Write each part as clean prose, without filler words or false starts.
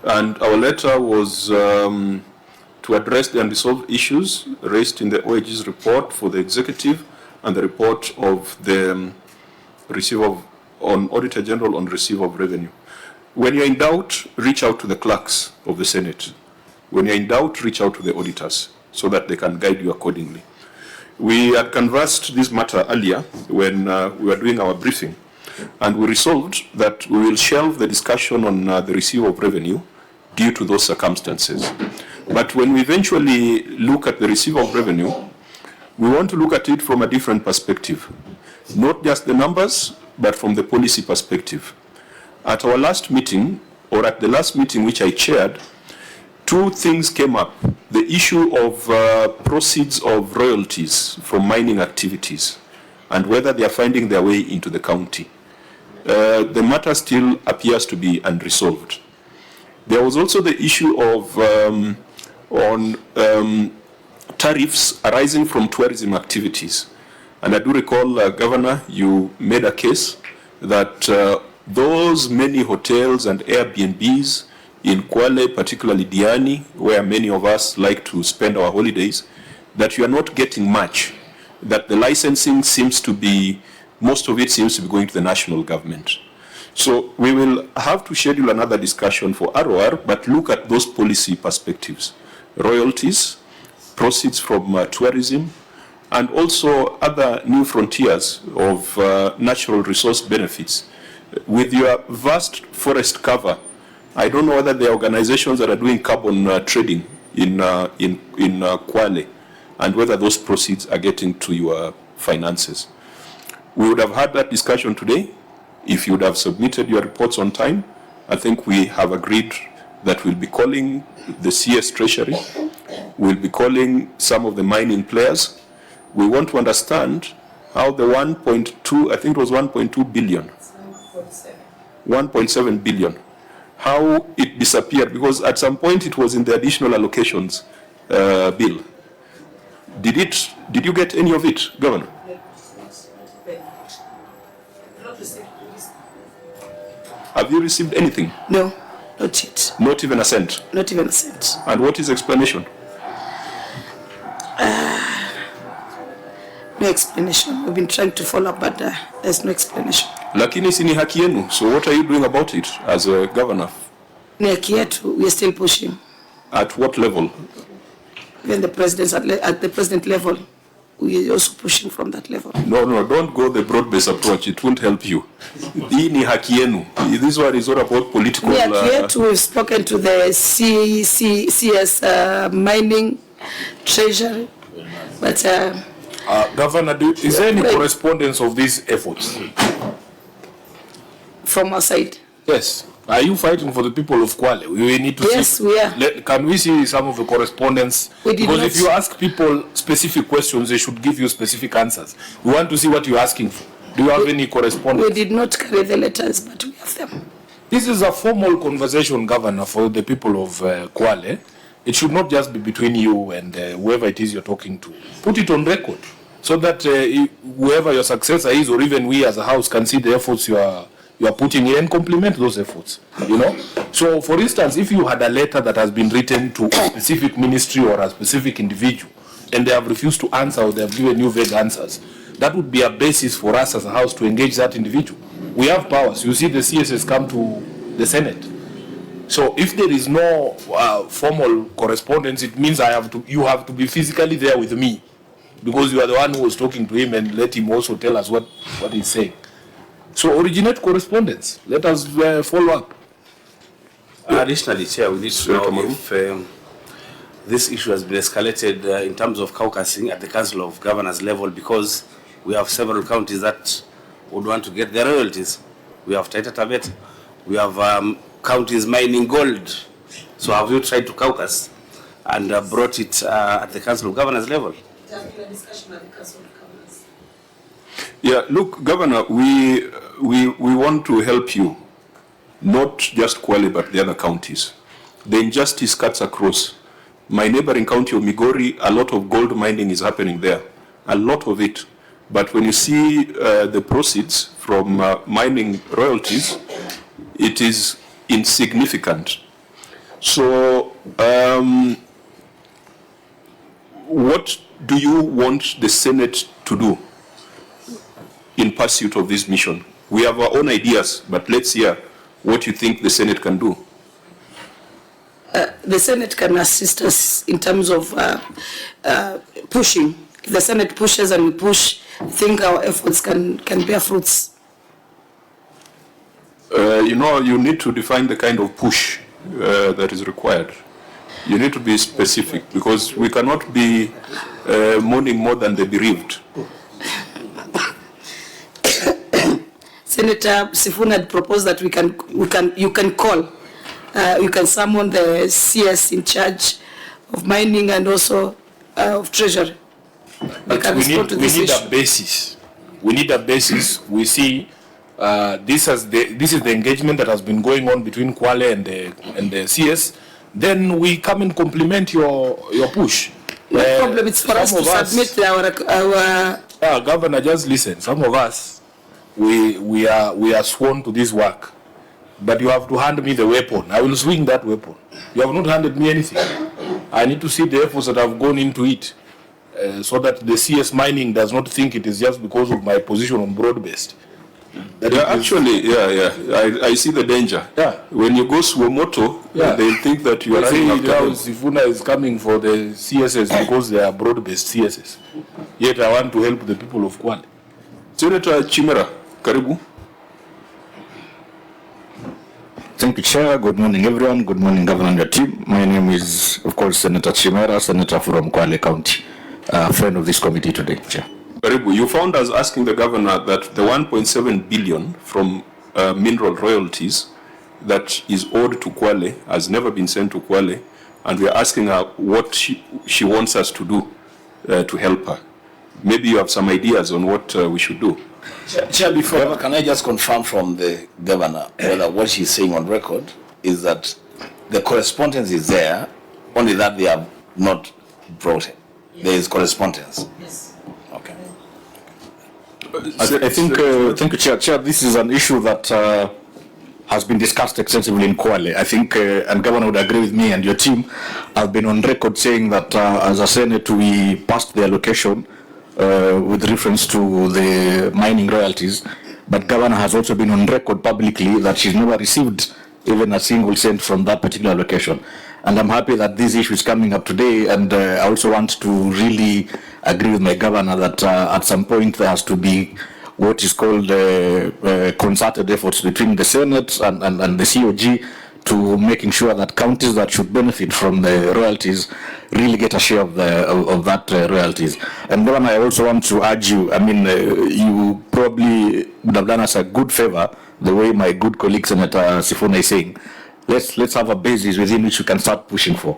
And our letter was to address the unresolved issues raised in the OAG's report for the executive and the report of the Auditor General on receipt of revenue. When you're in doubt, reach out to the clerks of the Senate. When you're in doubt, reach out to the auditors so that they can guide you accordingly. We had canvassed this matter earlier when we were doing our briefing, and we resolved that we will shelve the discussion on the receipt of revenue due to those circumstances. But when we eventually look at the receipt of revenue, we want to look at it from a different perspective, not just the numbers, but from the policy perspective. At our last meeting, or at the last meeting which I chaired, two things came up. The issue of proceeds of royalties from mining activities and whether they are finding their way into the county. The matter still appears to be unresolved. There was also the issue of tariffs arising from tourism activities. And I do recall, Governor, you made a case that those many hotels and Airbnbs in Kwale, particularly Diani, where many of us like to spend our holidays, that you are not getting much, that the licensing seems to be, most of it seems to be going to the national government. So we will have to schedule another discussion for ROR, but look at those policy perspectives, royalties, proceeds from tourism, and also other new frontiers of natural resource benefits. With your vast forest cover, I don't know whether there are organizations that are doing carbon trading in Kwale, and whether those proceeds are getting to your finances. We would have had that discussion today if you would have submitted your reports on time. I think we have agreed that we'll be calling the CS Treasury, we'll be calling some of the mining players. We want to understand how the 1.2, I think it was 1.2 billion, 1.7 billion, how it disappeared, because at some point it was in the additional allocations bill. Did you get any of it, Governor? Have you received anything? No, not yet. Not even a cent? Not even a cent. And what is the explanation? No explanation. We've been trying to follow up, but there's no explanation. Lakini si ni haki yenu. So what are you doing about it as a governor? Ni haki yetu. We are still pushing. At what level? Even the presidents at the president level, we are also pushing from that level. No, don't go the broad-based approach. It won't help you. Hii ni haki yenu. This one is not about political. Ni haki yetu. We've spoken to the CS mining treasury, but. Governor, is there any correspondence of these efforts? From our side? Yes. Are you fighting for the people of Kwale? We need to yes, see. We are. Can we see some of the correspondence? Because if you ask people specific questions, they should give you specific answers. We want to see what you're asking for. Do you have any correspondence? We did not carry the letters, but we have them. This is a formal conversation, Governor, for the people of Kwale. It should not just be between you and whoever it is you're talking to. Put it on record so that whoever your successor is, or even we as a house, can see the efforts you are putting in and complement those efforts. You know. So, for instance, if you had a letter that has been written to a specific ministry or a specific individual, and they have refused to answer or they have given you vague answers, that would be a basis for us as a house to engage that individual. We have powers. You see, the CSS come to the Senate. So if there is no formal correspondence, it means you have to be physically there with me, because you are the one who was talking to him, and let him also tell us what he's saying. So originate correspondence. Let us follow up. Additionally, Chair, we need to know if this issue has been escalated in terms of caucusing at the Council of Governors level, because we have several counties that would want to get their royalties. We have Taita Taveta. We have counties mining gold. So have you tried to caucus and brought it at the Council of Governors level? There has been a discussion at the Council of Governors. Yeah, look, Governor, we want to help you, not just Kwale, but the other counties. The injustice cuts across. My neighboring county of Migori, a lot of gold mining is happening there, a lot of it. But when you see the proceeds from mining royalties, it is insignificant. So, what do you want the Senate to do in pursuit of this mission? We have our own ideas, but let's hear what you think the Senate can do. The Senate can assist us in terms of pushing. If the Senate pushes and we push, I think our efforts can bear fruits. You know, you need to define the kind of push that is required. You need to be specific, because we cannot be mourning more than the bereaved. Senator Sifuna had proposed that you can summon the CS in charge of mining and also of treasury. But we need a basis. We need a basis. We see this is the engagement that has been going on between Kwale and the CS. Then we come and complement your push. No problem. It's for us to submit our. Governor, just listen. Some of us, we are sworn to this work, but you have to hand me the weapon. I will swing that weapon. You have not handed me anything. I need to see the efforts that have gone into it, so that the CS mining does not think it is just because of my position on broad-based. I see the danger. Yeah. When you go suomoto, they'll think that you are running after them. Sifuna is coming for the CSS because they are broad-based CSS. Yet I want to help the people of Kwale. Senator Chimera, karibu. Thank you, Chair. Good morning, everyone. Good morning, Governor and your team. My name is, of course, Senator Chimera, Senator from Kwale County, friend of this committee today, Chair. Karibu, you found us asking the governor that the 1.7 billion from mineral royalties that is owed to Kwale has never been sent to Kwale, and we are asking her what she wants us to do to help her. Maybe you have some ideas on what we should do. Chair, before, can I just confirm from the governor whether what she's saying on record is that the correspondence is there, only that they have not brought it. There is correspondence. Yes. Okay. I think, thank you, Chair. This is an issue that has been discussed extensively in Kwale. I think, and Governor would agree with me and your team, I've been on record saying that as a Senate, we passed the allocation with reference to the mining royalties, but Governor has also been on record publicly that she's never received even a single cent from that particular allocation. And I'm happy that this issue is coming up today, and I also want to really agree with my governor that at some point there has to be what is called concerted efforts between the Senate and the COG to making sure that counties that should benefit from the royalties really get a share of that royalties. And Governor, I also want to urge you, I mean, you probably would have done us a good favor, the way my good colleague Senator Sifuna is saying. Let's have a basis within which we can start pushing for.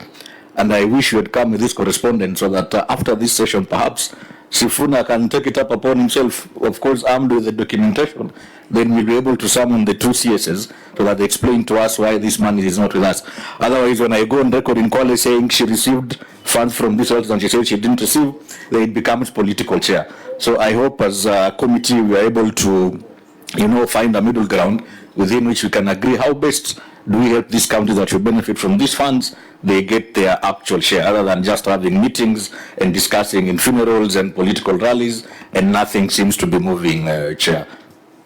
And I wish you had come with this correspondence so that after this session, perhaps Sifuna can take it up upon himself, of course, armed with the documentation. Then we'll be able to summon the two CSs so that they explain to us why this money is not with us. Otherwise, when I go on record in Kwale saying she received funds from this and she said she didn't receive, then it becomes political, Chair. So I hope as a committee we are able to, find a middle ground within which we can agree how best do we help these counties that should benefit from these funds, they get their actual share, other than just having meetings and discussing in funerals and political rallies, and nothing seems to be moving, Chair.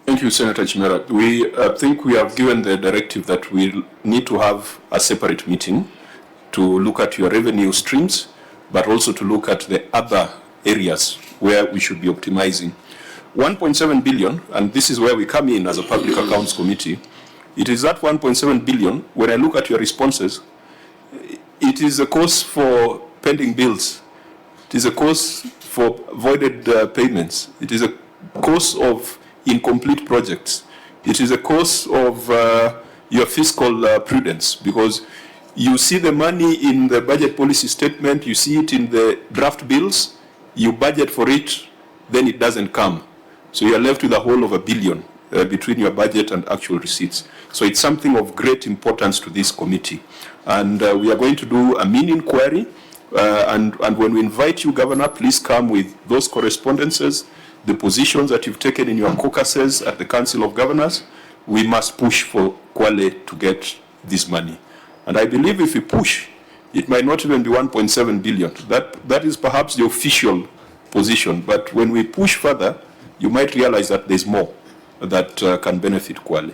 Thank you, Senator Chimera. We think we have given the directive that we need to have a separate meeting to look at your revenue streams, but also to look at the other areas where we should be optimizing. 1.7 billion, and this is where we come in as a Public Accounts Committee. It is that 1.7 billion, when I look at your responses, it is a cost for pending bills. It is a cost for voided payments. It is a cost of incomplete projects. It is a cost of your fiscal prudence, because you see the money in the budget policy statement, you see it in the draft bills, you budget for it, then it doesn't come. So you are left with a whole of $1 billion between your budget and actual receipts. So it's something of great importance to this committee. And we are going to do a mini inquiry. And when we invite you, Governor, please come with those correspondences, the positions that you've taken in your caucuses at the Council of Governors. We must push for Kwale to get this money. And I believe if we push, it might not even be 1.7 billion. That is perhaps the official position. But when we push further, you might realize that there's more that can benefit Kwale.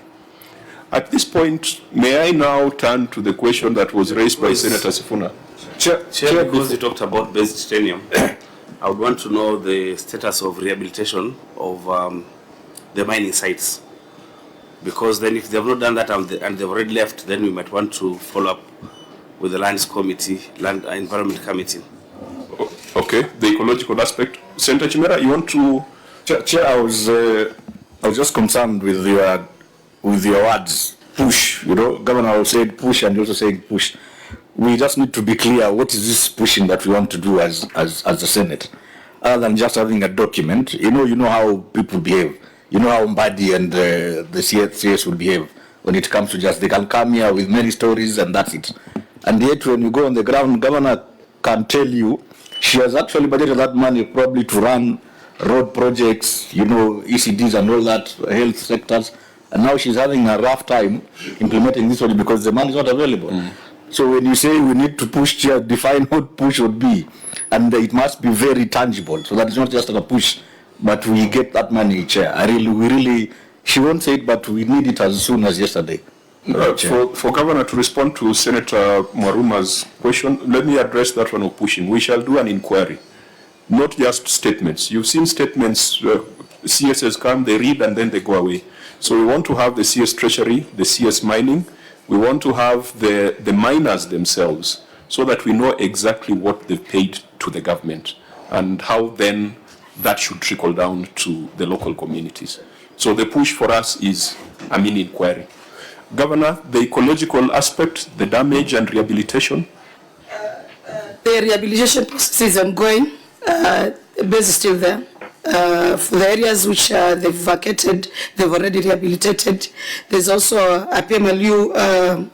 At this point, may I now turn to the question that was raised by Senator Sifuna? Chair, because you talked about base titanium, I would want to know the status of rehabilitation of the mining sites. Because then if they have not done that and they've already left, then we might want to follow up with the Lands Committee, Land Environment Committee. Okay, the ecological aspect. Senator Chimera, you want to? Chair, I was just concerned with your words, push. You know, Governor said push and you also said push. We just need to be clear, what is this pushing that we want to do as the Senate? Other than just having a document, you know how people behave. You know how Mbadi and the CS will behave when it comes to just, they can come here with many stories and that's it. And yet when you go on the ground, Governor can tell you, she has actually budgeted that money probably to run road projects, ECDs and all that, health sectors. And now she's having a rough time implementing this one because the money is not available. So when you say we need to push, Chair, define what push would be. And it must be very tangible. So that it's not just a push, but we get that money, Chair. She won't say it, but we need it as soon as yesterday. For Governor to respond to Senator Mwaruma's question, let me address that one of pushing. We shall do an inquiry, not just statements. You've seen statements, CSs come, they read, and then they go away. So we want to have the CS Treasury, the CS Mining. We want to have the miners themselves so that we know exactly what they've paid to the government and how then that should trickle down to the local communities. So the push for us is a mini inquiry. Governor, the ecological aspect, the damage and rehabilitation? The rehabilitation process is ongoing. The base is still there. For the areas which they've vacated, they've already rehabilitated. There's also a PMLU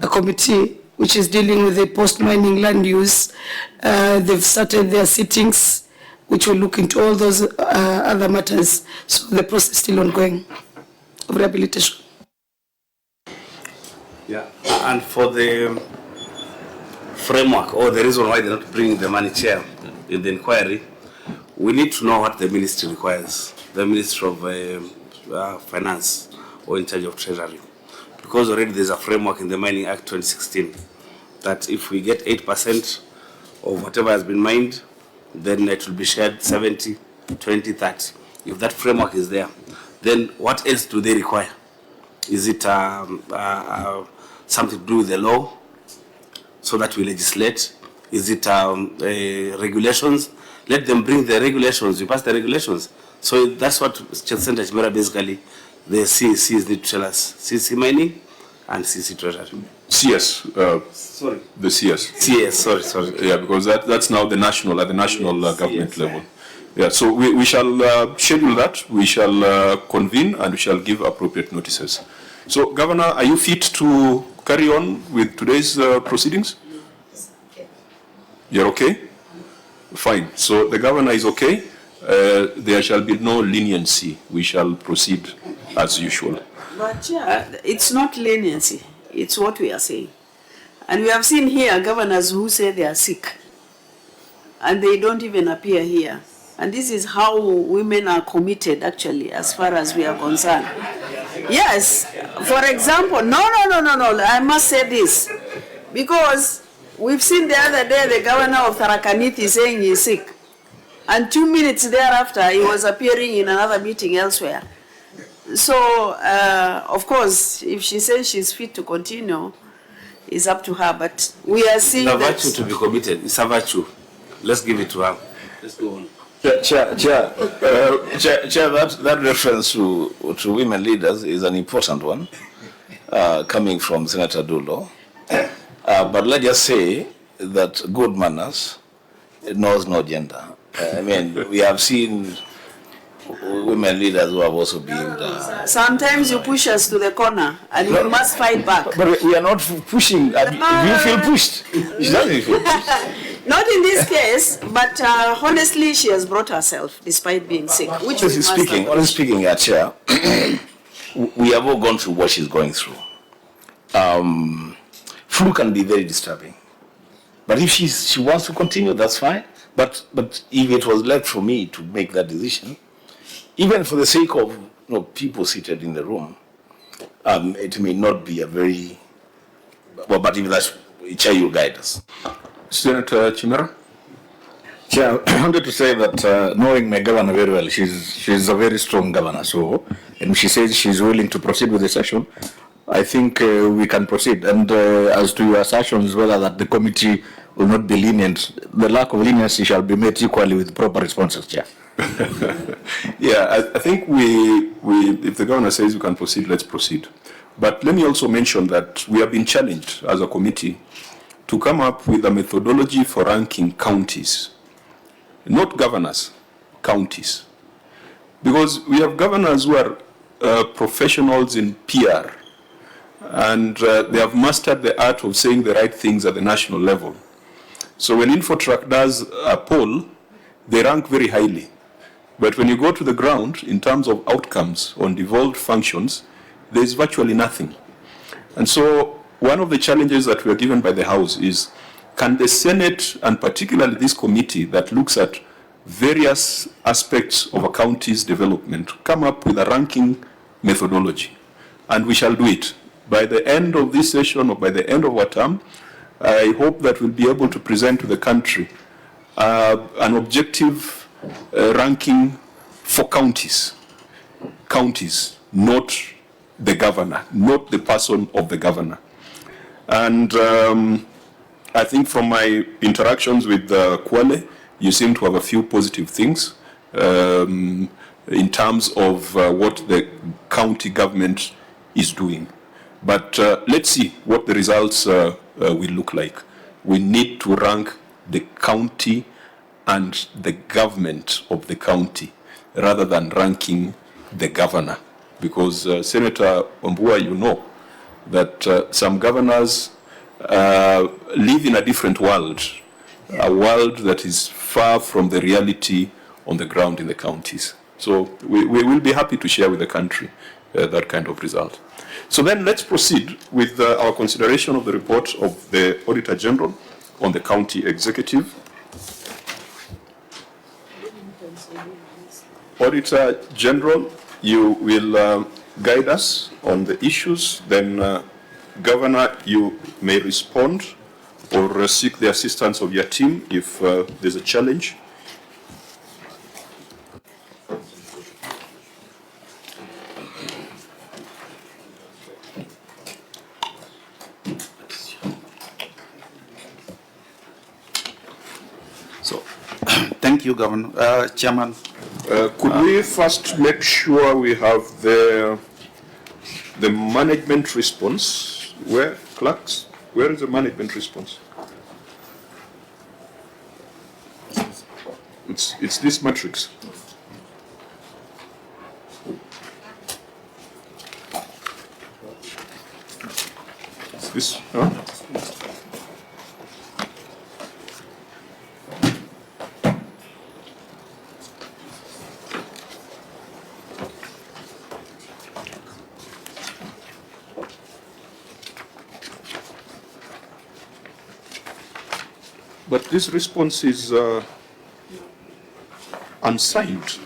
a committee which is dealing with the post-mining land use. They've started their sittings, which will look into all those other matters. So the process is still ongoing of rehabilitation. Yeah, and for the framework or the reason why they're not bringing the money, Chair, in the inquiry, we need to know what the ministry requires, the Ministry of Finance or in charge of Treasury. Because already there's a framework in the Mining Act 2016 that if we get 8% of whatever has been mined, then it will be shared 70, 20, 30. If that framework is there, then what else do they require? Is it something to do with the law so that we legislate? Is it regulations? Let them bring the regulations, we pass the regulations. So that's what Senator Chimera basically, the CECs need to tell us. CC Mining and CC Treasury. CS. Sorry. The CS. CS, sorry. Yeah, because that's now the national, at the national government level. Yeah, so we shall schedule that, we shall convene and we shall give appropriate notices. So, Governor, are you fit to carry on with today's proceedings? You're okay? Fine. So the Governor is okay. There shall be no leniency. We shall proceed as usual. But it's not leniency. It's what we are saying. And we have seen here governors who say they are sick. And they don't even appear here. And this is how women are committed, actually, as far as we are concerned. Yes, for example, no, I must say this. Because we've seen the other day the governor of Tharakanithi saying he's sick. And 2 minutes thereafter, he was appearing in another meeting elsewhere. So, of course, if she says she's fit to continue, it's up to her. But we are seeing the virtue to be committed. It's a virtue. Let's give it to her. Let's go on. Chair, that reference to women leaders is an important one, coming from Senator Dulo. But let's just say that good manners knows no gender. I mean, we have seen women leaders who have also been... Sometimes you push us to the corner and we must fight back. But we are not pushing. Do you feel pushed? She doesn't feel pushed. Not in this case, but honestly, she has brought herself despite being sick. Which honestly speaking, Chair, we have all gone through what she's going through. flu can be very disturbing. But if she wants to continue, that's fine. But if it was left for me to make that decision, even for the sake of people seated in the room, it may not be a very well. But if that's Chair, you guide us. Senator Chimera. Chair, I wanted to say that knowing my governor very well, she's a very strong governor. So, and she says she's willing to proceed with the session, I think we can proceed. And as to your assertions, whether that the committee will not be lenient, the lack of leniency shall be met equally with proper responses, Chair. Yeah, I think we if the governor says we can proceed, let's proceed. But let me also mention that we have been challenged as a committee to come up with a methodology for ranking counties, not governors, counties. Because we have governors who are professionals in PR, and they have mastered the art of saying the right things at the national level. So when Infotrack does a poll, they rank very highly. But when you go to the ground, in terms of outcomes on devolved functions, there is virtually nothing. And so one of the challenges that we are given by the House is, can the Senate, and particularly this committee that looks at various aspects of a county's development, come up with a ranking methodology? And we shall do it. By the end of this session or by the end of our term, I hope that we'll be able to present to the country an objective ranking for counties. Counties, not the governor, not the person of the governor. And I think from my interactions with Kwale, you seem to have a few positive things in terms of what the county government is doing. But let's see what the results will look like. We need to rank the county and the government of the county rather than ranking the governor. Because Senator Wambua, you know that some governors live in a different world, a world that is far from the reality on the ground in the counties. So we will be happy to share with the country that kind of result. So then let's proceed with our consideration of the report of the Auditor General on the county executive. Auditor General, you will guide us on the issues. Then, Governor, you may respond or seek the assistance of your team if there's a challenge. So, thank you, Governor, Chairman. Could we first make sure we have the management response? Where, clerks? Where is the management response? It's this matrix. It's this, huh? But this response is unsigned.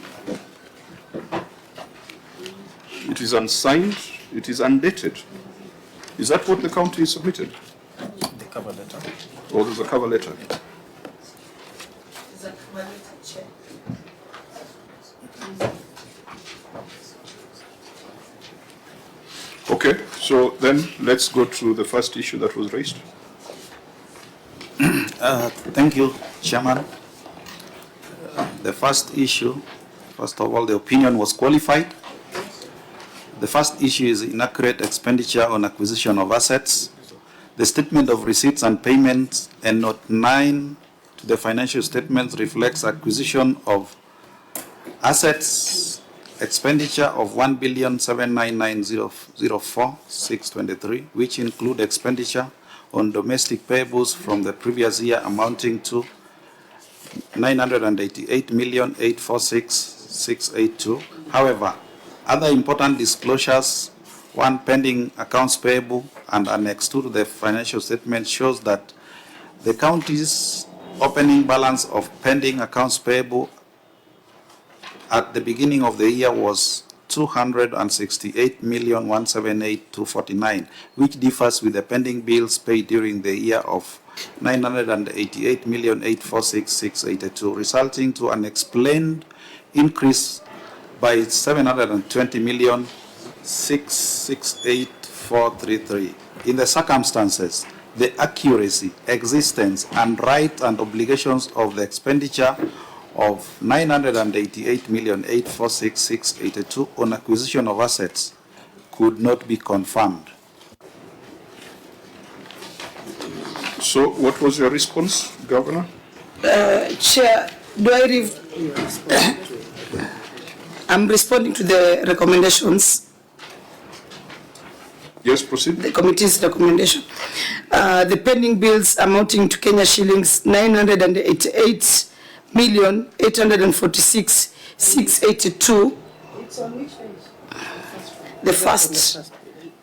It is unsigned, it is undated. Is that what the county submitted? The cover letter. Or there's a cover letter? Okay, so then let's go to the first issue that was raised. Thank you, Chairman. The first issue, first of all, the opinion was qualified. The first issue is inaccurate expenditure on acquisition of assets. The statement of receipts and payments and note 9 to the financial statements reflects acquisition of assets expenditure of 1,799,004,623, which include expenditure on domestic payables from the previous year amounting to 988,846,682. However, other important disclosures one pending accounts payable and Annex 2 to the financial statement shows that the county's opening balance of pending accounts payable at the beginning of the year was 268,178,249, which differs with the pending bills paid during the year of 988,846,682, resulting to an explained increase by 720,668,433. In the circumstances, the accuracy, existence, and rights and obligations of the expenditure of 988,846,682 on acquisition of assets could not be confirmed. So what was your response, Governor? Chair, I'm responding to the recommendations. Yes, proceed. The committee's recommendation. The pending bills amounting to Kenya shillings 988,846,682. It's on which page?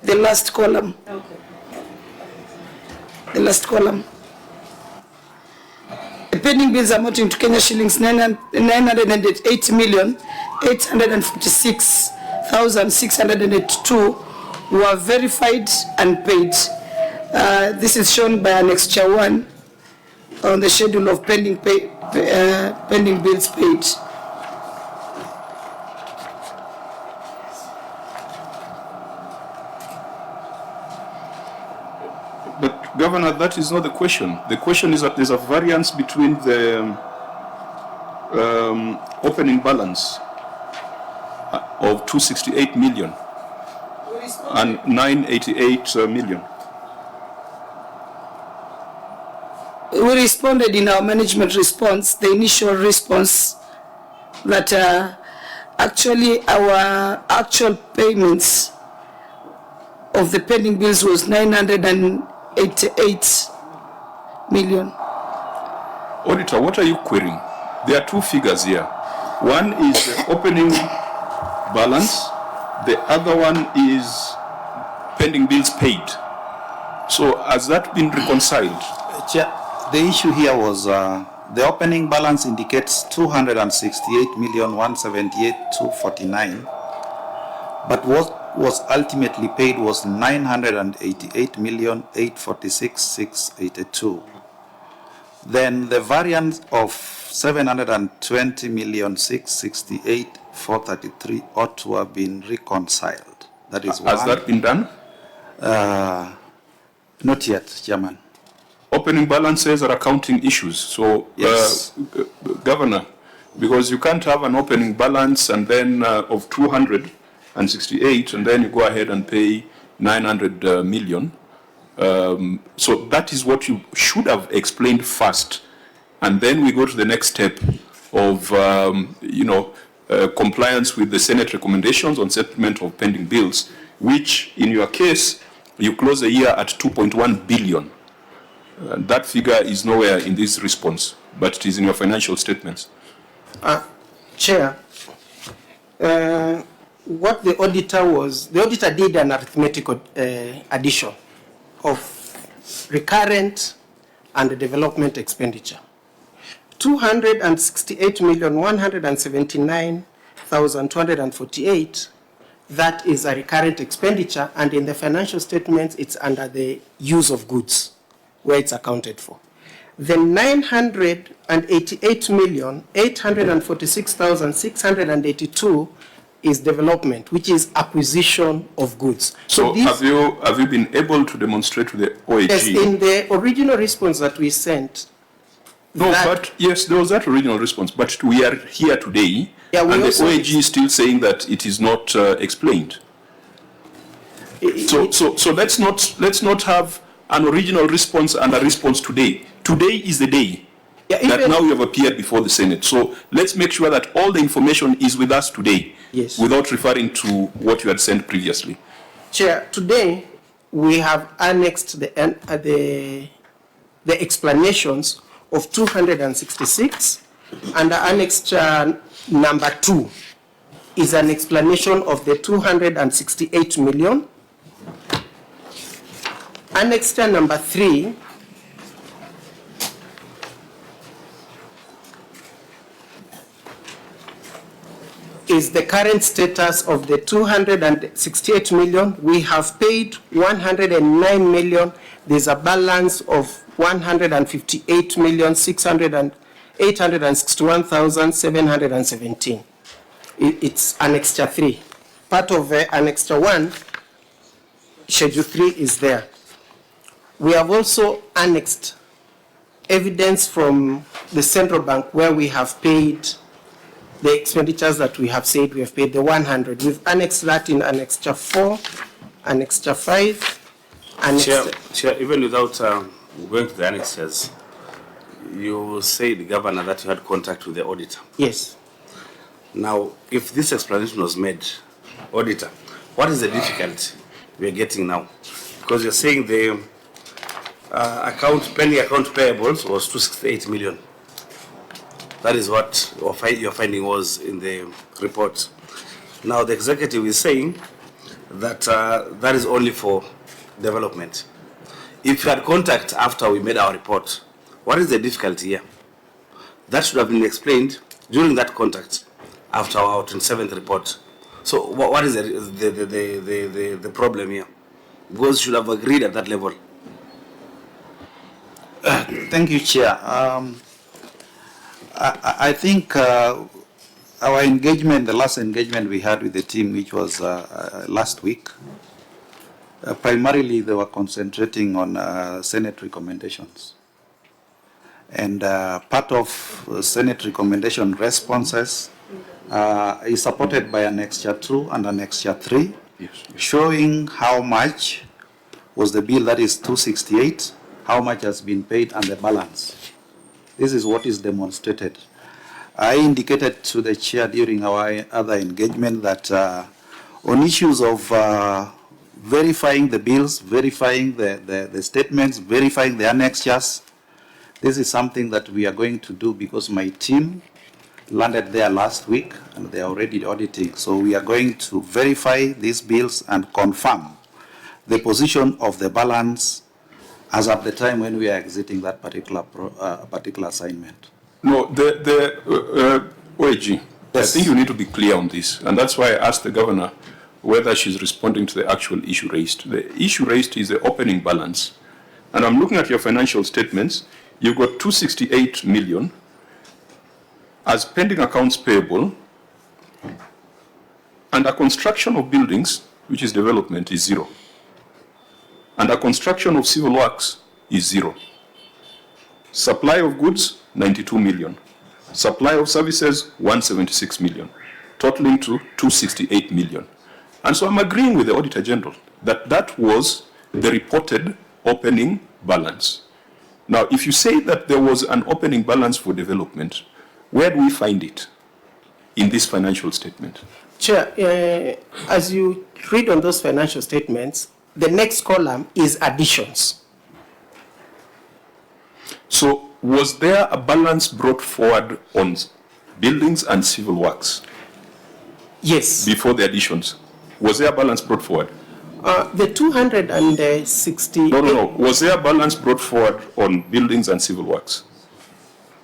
The last column. Okay. The last column. The pending bills amounting to Kenya shillings 908,846,682 were verified and paid. This is shown by Annexure 1 on the schedule of pending bills paid. But Governor, that is not the question. The question is that there's a variance between the opening balance of 268 million and 988 million. We responded in our management response, the initial response, that actually our actual payments of the pending bills was 988 million. Auditor, what are you querying? There are two figures here. One is the opening balance, the other one is pending bills paid. So has that been reconciled? Chair, the issue here was the opening balance indicates 268,178,249, but what was ultimately paid was 988,846,682. Then the variance of 720,668,433 ought to have been reconciled. That is one. Has that been done? Not yet, Chairman. Opening balances are accounting issues. So, Yes. Governor, because you can't have an opening balance and then of 268 and then you go ahead and pay 900 million. So that is what you should have explained first. And then we go to the next step of, compliance with the Senate recommendations on settlement of pending bills, which in your case, you close the year at 2.1 billion. That figure is nowhere in this response, but it is in your financial statements. Chair, what the auditor did an arithmetical addition of recurrent and development expenditure. 268,179,248, that is a recurrent expenditure, and in the financial statements it's under the use of goods, where it's accounted for. The 988,846,682 is development, which is acquisition of goods. So have you been able to demonstrate to the OAG? Yes, in the original response that we sent. No, but yes, there was that original response, but we are here today, Yeah, and the OAG is still saying that it is not explained. So let's not have an original response and a response today. Today is the day that now you have appeared before the Senate. So let's make sure that all the information is with us today, yes, without referring to what you had sent previously. Chair, today we have annexed the explanations of 266, and the annexure number 2 is an explanation of the 268 million Annexure number 3 is the current status of the 268 million. We have paid 109 million. There's a balance of 158,861,717. It's Annexure 3. Part of Annexure 1, Schedule 3 is there. We have also annexed evidence from the central bank where we have paid the expenditures that we have said we have paid, the 100. We've annexed that in Annexure 4, Annexure 5, Chair, even without going to the annexes, you said, Governor, that you had contact with the auditor. Yes. Now, if this explanation was made, Auditor, what is the difficulty we are getting now? Because you're saying the pending account payables was 268 million. That is what your finding was in the report. Now, the executive is saying that that is only for development. If you had contact after we made our report, what is the difficulty here? That should have been explained during that contact after our 27th report. So what is the problem here? Because you should have agreed at that level. Thank you, Chair. I think our engagement, the last engagement we had with the team, which was last week, primarily they were concentrating on Senate recommendations. And part of Senate recommendation responses is supported by Annexure 2 and Annexure 3, yes, showing how much was the bill, that is 268, how much has been paid and the balance. This is what is demonstrated. I indicated to the chair during our other engagement that on issues of verifying the bills, verifying the statements, verifying the annexures, this is something that we are going to do because my team landed there last week and they are already auditing. So we are going to verify these bills and confirm the position of the balance as at the time when we are exiting that particular assignment. No, OAG, yes. I think you need to be clear on this, and that's why I asked the governor whether she's responding to the actual issue raised. The issue raised is the opening balance, and I'm looking at your financial statements. You've got 268 million as pending accounts payable, and a construction of buildings, which is development, is 0. And a construction of civil works is 0. Supply of goods, 92 million. Supply of services, 176 million, totaling to 268 million. And so I'm agreeing with the Auditor General that that was the reported opening balance. Now, if you say that there was an opening balance for development, where do we find it in this financial statement? Chair, as you read on those financial statements, the next column is additions. So was there a balance brought forward on buildings and civil works? Yes. Before the additions? Was there a balance brought forward? The 260... No. Was there a balance brought forward on buildings and civil works?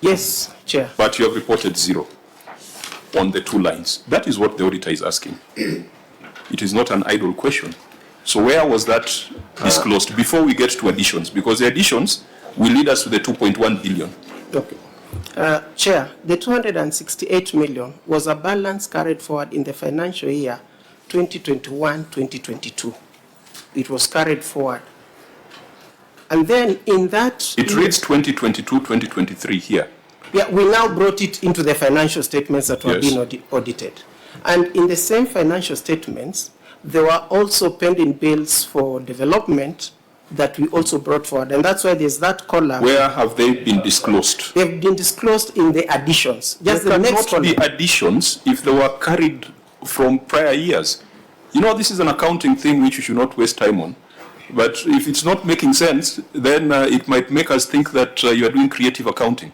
Yes, Chair. But you have reported 0 on the 2 lines. That is what the auditor is asking. It is not an idle question. So where was that disclosed before we get to additions? Because the additions will lead us to the 2.1 billion. Okay. Chair, the 268 million was a balance carried forward in the financial year 2021-2022. It was carried forward. And then in that... It reads 2022-2023 here. Yeah, we now brought it into the financial statements that were being audited. And in the same financial statements, there were also pending bills for development that we also brought forward. And that's why there's that column. Where have they been disclosed? They've been disclosed in the additions. Just the next column. There cannot be additions if they were carried from prior years. You know, this is an accounting thing which you should not waste time on. But if it's not making sense, then it might make us think that you are doing creative accounting.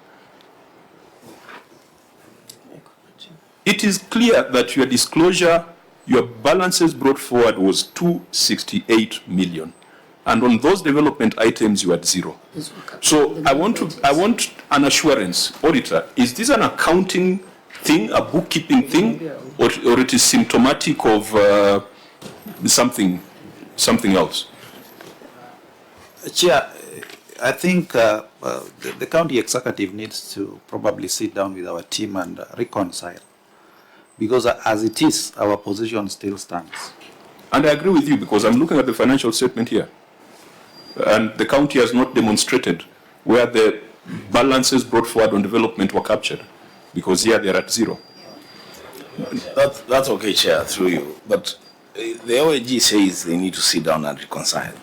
It is clear that your disclosure, your balances brought forward was 268 million. And on those development items, you are at zero. So I want an assurance, auditor, is this an accounting thing, a bookkeeping thing, or it is symptomatic of something else? Chair, I think the county executive needs to probably sit down with our team and reconcile. Because as it is, our position still stands. And I agree with you, because I'm looking at the financial statement here. And the county has not demonstrated where the balances brought forward on development were captured, because here they are at zero. That's okay, Chair, through you. But the OAG says they need to sit down and reconcile.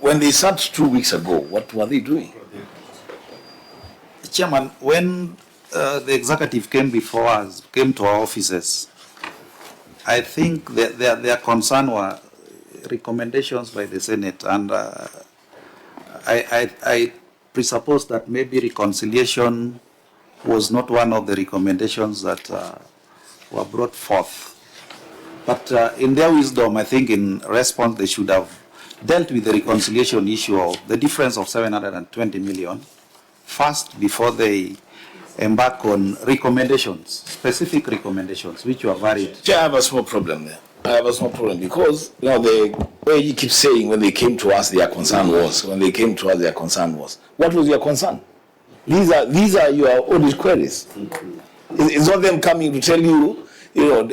When they sat 2 weeks ago, what were they doing? Chairman, when the executive came before us, came to our offices, I think their concern were recommendations by the Senate, and I presuppose that maybe reconciliation was not one of the recommendations that were brought forth. But in their wisdom, I think in response they should have dealt with the reconciliation issue of the difference of 720 million first before they embark on recommendations, specific recommendations, which were varied. Chair, I have a small problem there. I have a small problem because, you know, the way you keep saying when they came to us, their concern was, what was your concern? These are your audit queries. It's not them coming to tell you, you know,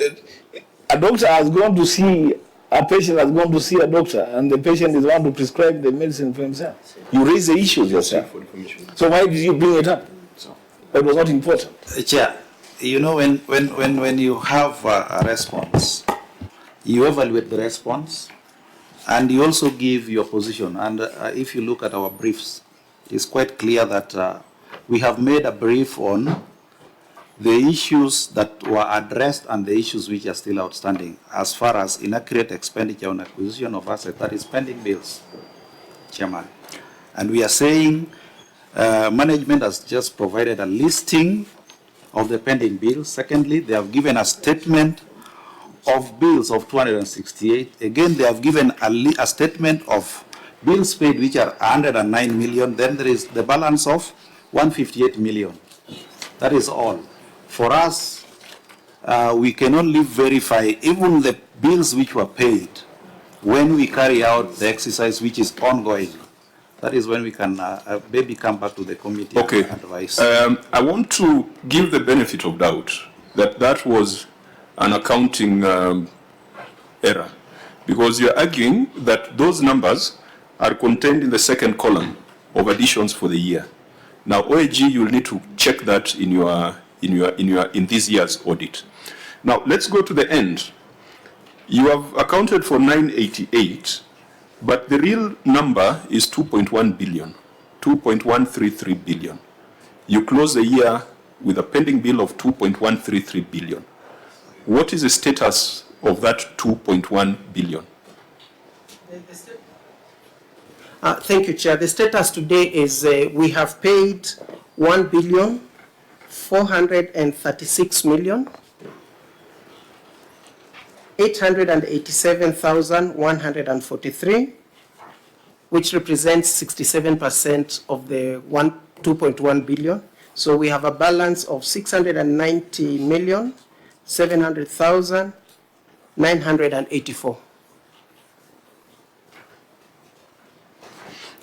a doctor has gone to see, a patient has gone to see a doctor, and the patient is the one to prescribe the medicine for himself. You raise the issues yourself. So why did you bring it up? It was not important. Chair, you know, when you have a response, you evaluate the response, and you also give your position. And if you look at our briefs, it's quite clear that we have made a brief on the issues that were addressed and the issues which are still outstanding as far as inaccurate expenditure on acquisition of assets, that is pending bills, Chairman. And we are saying management has just provided a listing of the pending bills. Secondly, they have given a statement of bills of 268. Again, they have given a statement of bills paid which are 109 million. Then there is the balance of 158 million. That is all. For us, we can only verify even the bills which were paid when we carry out the exercise which is ongoing. That is when we can maybe come back to the committee and advise. I want to give the benefit of doubt that that was an accounting error, because you're arguing that those numbers are contained in the second column of additions for the year. Now, OAG, you'll need to check that in this year's audit. Now, let's go to the end. You have accounted for 988, but the real number is 2.1 billion, 2.133 billion. You close the year with a pending bill of 2.133 billion. What is the status of that 2.1 billion? Thank you, Chair. The status today is we have paid 1,436,887,143, which represents 67% of the 2.1 billion. So we have a balance of 690,700,984.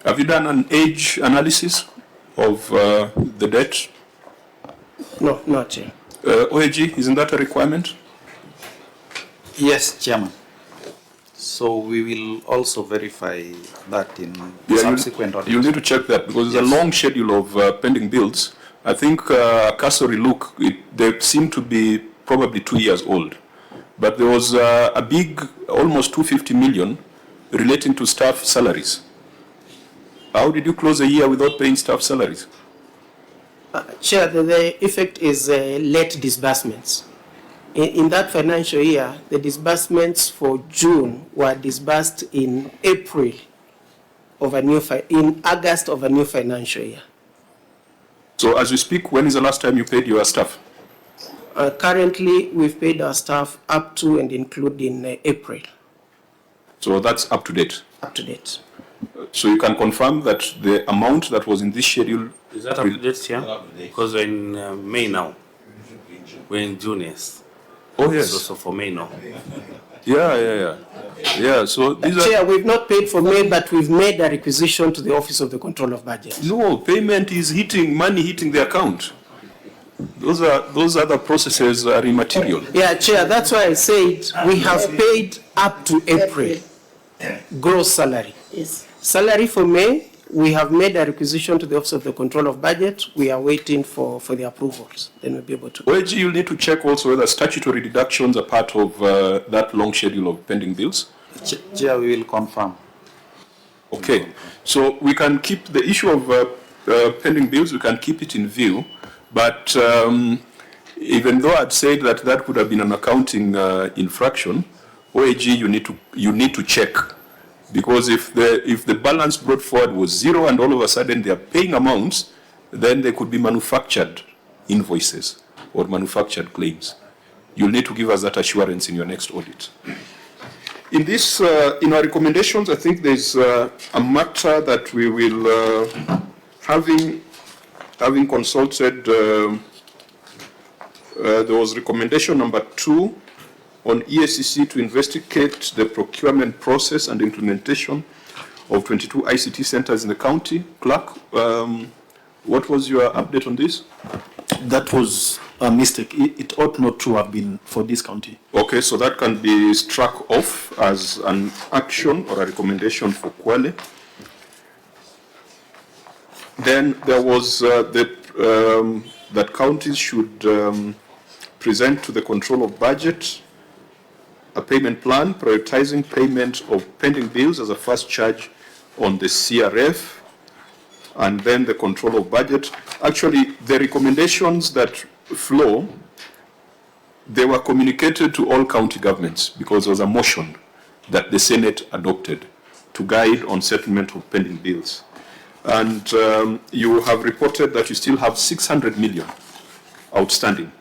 Have you done an age analysis of the debt? No, not Chair. OAG, isn't that a requirement? Yes, Chairman. So we will also verify that in subsequent audits. You'll need to check that, because there's a long schedule of pending bills. I think cursory look, they seem to be probably 2 years old. But there was a big, almost 250 million relating to staff salaries. How did you close a year without paying staff salaries? Chair, the effect is late disbursements. In that financial year, the disbursements for June were disbursed in April of a new in August of a new financial year. So as we speak, when is the last time you paid your staff? Currently, we've paid our staff up to and including April. So that's up to date? Up to date. So you can confirm that the amount that was in this schedule. Is that up to date here? Because we're in May now. We're in June, yes. Oh, yes. So for May now. Yeah, so these are. Chair, we've not paid for May, but we've made a requisition to the Office of the Control of Budget. No, payment is money hitting the account. Those other processes are immaterial. Yeah, Chair, that's why I said we have paid up to April gross salary. Yes. Salary for May, we have made a requisition to the Office of the Control of Budget. We are waiting for the approvals. Then we'll be able to. OAG, you'll need to check also whether statutory deductions are part of that long schedule of pending bills. Chair, we will confirm. Okay, so we can keep the issue of pending bills, we can keep it in view, but even though I'd said that that would have been an accounting infraction, OAG, you need to check. Because if the balance brought forward was zero and all of a sudden they are paying amounts, then they could be manufactured invoices or manufactured claims. You'll need to give us that assurance in your next audit. In this, in our recommendations, I think there's a matter that we will, having consulted, there was recommendation number 2 on EACC to investigate the procurement process and implementation of 22 ICT centers in the county. Clerk, what was your update on this? That was a mistake. It ought not to have been for this county. Okay, so that can be struck off as an action or a recommendation for Kwale. Then there was that counties should present to the control of budget a payment plan prioritizing payment of pending bills as a first charge on the CRF, and then the control of budget. Actually, the recommendations that flow, they were communicated to all county governments because there was a motion that the Senate adopted to guide on settlement of pending bills. And you have reported that you still have 600 million outstanding